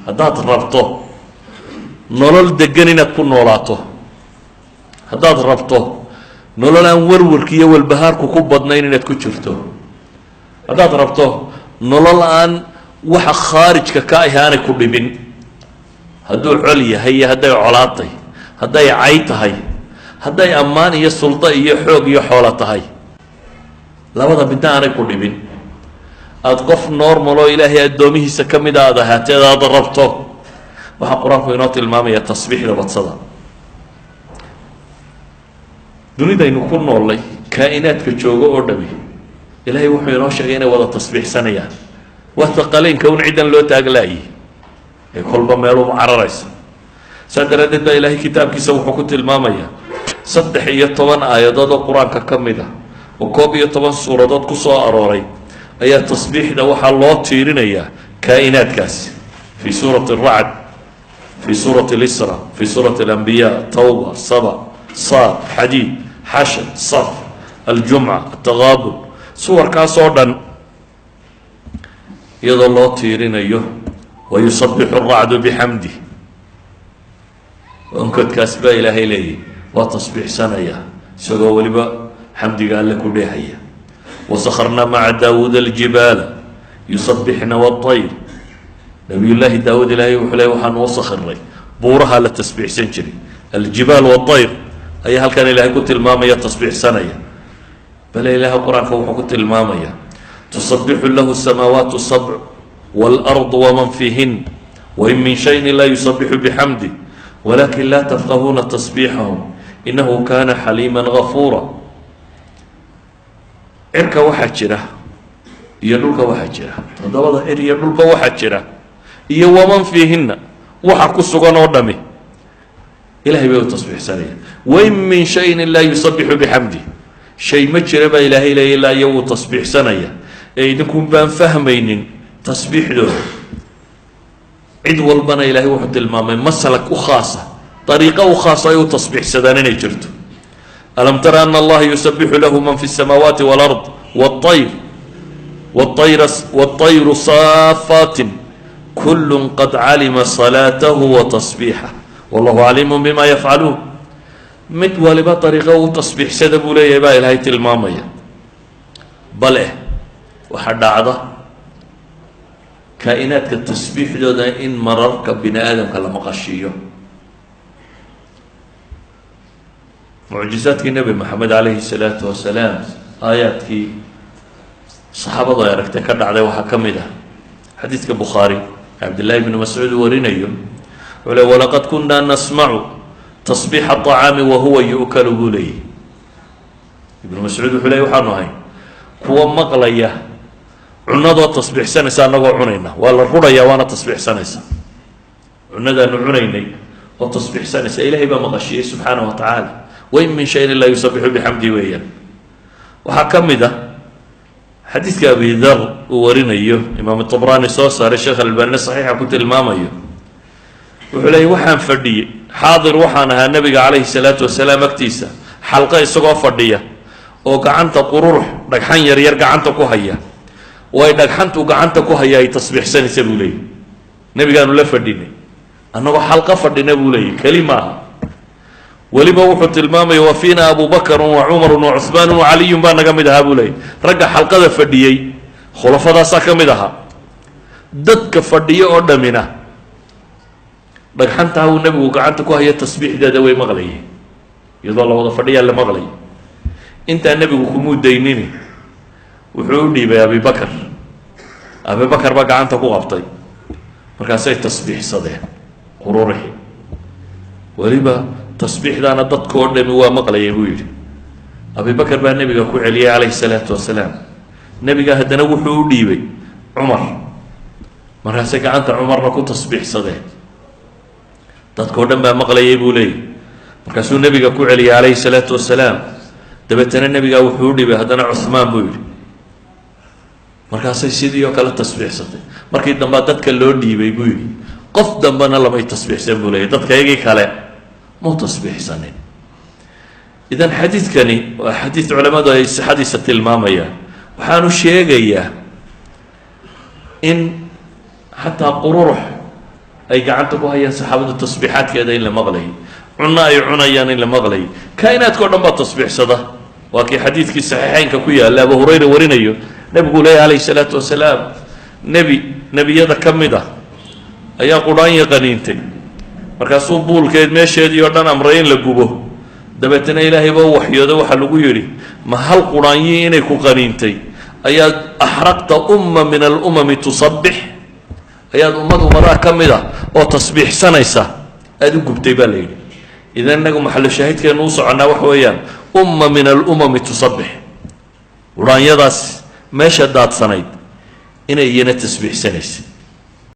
haddaad rabto nolol degan inaad ku noolaato, haddaad rabto nolol aan warwarka iyo walbahaarku ku badnayn inaad ku jirto, haddaad rabto nolol aan waxa khaarijka ka ahi aanay ku dhibin, hadduu col yahay iyo hadday colaaday, hadday cay tahay, hadday ammaan iyo suldo iyo xoog iyo xoolo tahay, labada midna aanay ku dhibin, aada qof normal oo ilaahay addoomihiisa ka mid a aad ahaateed aad rabto, waxaa qur-aanku inoo tilmaamaya tasbiixda badsada. dunidaynu ku noollay kaa'inaadka joogo oo dhami ilaahay wuxuu inoo sheegay inay wada tasbiixsanayaan. waata qaliinka un ciddan loo taaglaayi ee kolba meeluba cararaysa. saa daraaddeed baa ilaahay kitaabkiisa wuxuu ku tilmaamayaa 13 aayadood oo qur-aanka ka mid ah oo 11 suuradood ku soo arooray ayaa tasbiixda waxaa loo tiirinayaa kaa'inaadkaasi. fii suurati aracd, fii suurati alisra, fii suurati alambiyaa, tawba, saba, saad, xadiid, xashar, saf, aljumca, ataqaabun, suwarkaasoo dhan iyadoo loo tiirinayo wayusabixu aracdu bixamdih. onkodkaas baa ilaahay leeyahy waa tasbiixsanaya isagoo weliba xamdiga alle ku dheehaya. wasakharnaa maca daawuuda aljibaala yusabixna waطayr. nabiyullaahi daawuud ilaahay wuxuu leey waxaan u sakhiray buuraha la tasbiixsan jiray, aljibaal waطayr ayaa halkan ilaahay ku tilmaamaya tasbiixsanaya. bale ilaahay qur-aanka wuxuu ku tilmaamaya tusabixu lahu samaawaat sabc wاlأrض waman fiihin wain min shayin laa yusabixu bixamdi walakin laa tafqahuuna tasbiixahum inahu kana xaliima gafuura. cirka waxaa jira iyo dhulka waxaa jira, toddobada cir iyo dhulba waxaa jira, iyo waman fiihinna waxa ku sugan oo dhami ilahay bay u tasbiixsanayaan. wain min shayin laa yusabixu bixamdi, shay ma jira baa ilaahay leeya ilaa iyo wuu tasbiixsanaya ee idinkun baan fahmaynin tasbiixdooda. cid walbana ilaahay wuxuu tilmaamay maslak u khaasa, ariiqo u khaasa ay u tasbiixsadaan inay jirto. alam tara ana allaha yusabixu lahu man fi الsamaawaati wاlأrض wالطayru saafaatin kulu qad calima salaatahu watasbiixah wallahu caliimu bima yafcaluun. mid waliba ariiqo u tasbiixsada buu leeyahay baa ilaahay tilmaamaya. bale waxaa dhacda kaa'inaadka tasbiixdooda in mararka bini aadamka la maqashiiyo. mucjizaadkii nebi maxamed calayhi salaatu wasalaam aayaadkii saxaabadu ay aragtay ka dhacday waxaa ka mid ah xadiidka bukhaari cabdillahi bni mascuud uu warinayo wuxuu le walaqad kunaa nasmacu tasbiixa aطacaami wahuwa yu'kalu buu leeyahy. ibnu mascuud wuxuu leey waxaanu ahay kuwa maqlaya cunadoo tasbiixsanaysa annagoo cunayna, waa la rurayaa waana tasbiixsanaysa. cunadaanu cunaynay oo tasbiixsanaysa ilaahay baa maqashiyey subxaana wa tacaala. wain min shayin laa yusabixu bixamdi weeyaan. waxaa ka mid ah xadiidka abi dar uu warinayo imaam طabraani soo saaray, sheekh albaani saxiixa ku tilmaamayo. wuxuu leeyay waxaan fadhiyey xaadir waxaan ahaa nebiga calayhi salaatu wasalaam agtiisa xalqo isagoo fadhiya oo gacanta qururux dhagxan yaryar gacanta ku haya, oo ay dhagxantu gacanta ku haya ay tasbiixsanaysa buu leeyay. nebigaanu la fadhinay annagoo xalqo fadhina buu leeyay, keli maaha. weliba wuxuu tilmaamaya wa fiina abu bakrun wa cumarun wa cuhmaanu wa caliyun baa naga mid ahaa buu leeyay. ragga xalqada fadhiyey khulafadaasaa ka mid ahaa. dadka fadhiyo oo dhamina dhagxantaa uu nebigu gacanta ku haya tasbiixdeeda way maqlayeen, iyadoo la wada fadhiyaa la maqlay. intaa nebigu kumuu daynini wuxuu u dhiibay abibakar. abibakar baa gacanta ku qabtay, markaasay tasbiixsadeen qururixi. weliba tasbiixdaana dadkoo dhami waa maqlayay buu yidhi. abibakar baa nebiga ku celiyay calayhi salaatu wasalaam. nebiga haddana wuxuu u dhiibay cumar, markaasay gacanta cumarna ku tasbiixsadeen. dadkoo dhan baa maqlayay buu leeyay. markaasuu nebiga ku celiyay calayhi salaatu wasalaam. dabeetana nebigaa wuxuu u dhiibay haddana cuhmaan buu yidhi. markaasay sidii oo kale tasbiixsatay. markii dambaa dadka loo dhiibay buu yidhi. qof dambena lamay tasbiixsan buu leeyay, dadka iyagii kale mau tasbiixsanin. idan xadiidkani waa xadiid culamadu ay sixadiisa tilmaamayaan. waxaanu sheegayaa in xataa qururux ay gacanta ku hayaan saxaabadu tasbiixaadkeeda in la maqlayay cunno ay cunayaan in la maqlayay kaa'inaadka o dhan baa tasbiixsada waa kii xadiidkii saxiixeynka ku yaalla abu hurayra warinayo nebigu leeyahy calayhi salaatu wasalaam nebiyada ka mid ah ayaa qudhaanya qaniintay markaasuu buulkeed meesheedii oo dhan amray in la gubo dabeetana ilaahay baa u waxyooda waxaa lagu yidhi ma hal qudhaanyii inay ku qaniintay ayaad axraqta umma min alumami tusabbix ayaad ummadaha ka mid ah oo tasbiixsanaysa aada u gubtay baa la yidhi idan innagu maxallo shaahidkeenu u soconnaa waxa weeyaan umma min alumami tusabbix qudhaanyadaas meesha daadsanayd inay iyana tasbiixsanaysay